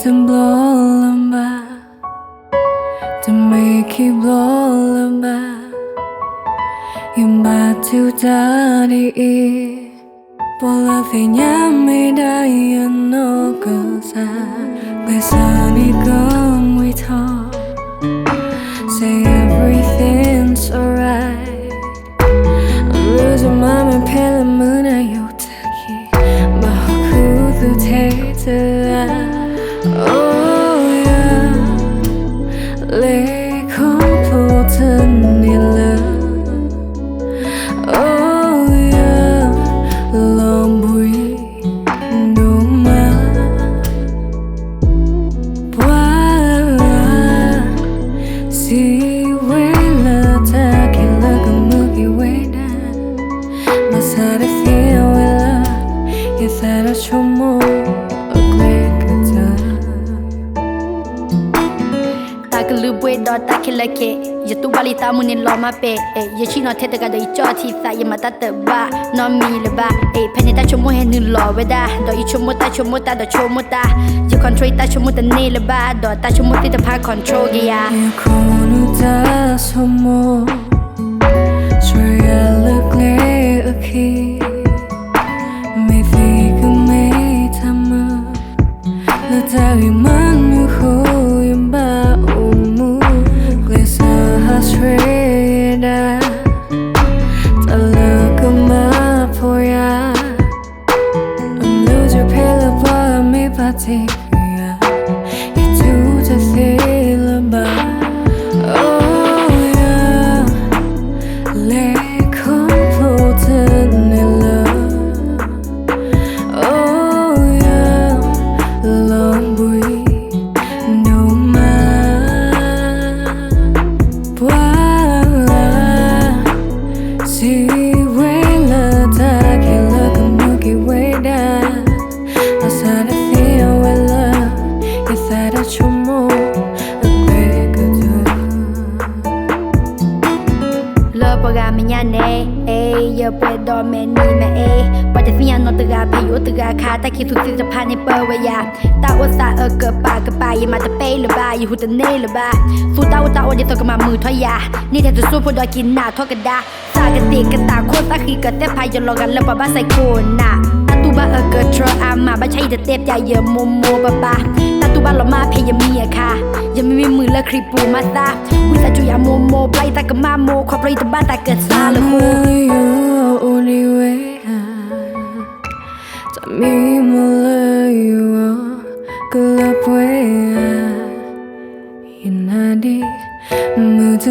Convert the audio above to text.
tembloramba, to make you bloramba, you daddy. Pola figna me dai no cosa, besani come we talk, say everything's alright. I'm losing my mind, pale moon I you take, but who to take to oh yeah, lay comforting in love. Oh yeah, long breathe no more. See when the dark you look a movie way down. My side of feel we love, you thought I should more a great guitar. Takalubwe do takilake. You tu bali tamu ni loma pe, you chino tete ga do ichoti sa you matata ba, no me le ba, penita chomo he ni lo weda, do ichomota chomota do chomota, you control ta chomota ne le ba, do ta chomota the pa control ya. You kono da somo, swear look like a key, me think me tama, the day man who you ba umu. Straight to look at my poor ya. I'm losing pale by me, but you do the feel about. Oh yeah, let comfort in love. Oh yeah, long breathe no more. See when the dark you look a milky way down. I said I feel with love. You thought that you more a great good. Love program minyane, you put on me but if you not the guy pay you the guy car take you to the panic power ya. That was that a good bag you might pay the buy you who the nail ba. So that was that what you talk about mood ya. Need to super dog in now talk da. Saga take a ta ko ta ki ka te pa yo logan la ba sai ko na. Tu ba a good tro ama ba chai the tep ya ye momo ba. Ta tu ba lo ma pay ya mi a ka. Ya miมือละคลิปปูมาซาวิตาจุยาโมโมไพลตากะมาโมขอไพลตะบ้าตาเกิดซาละโห only way to me you good up way in a day mood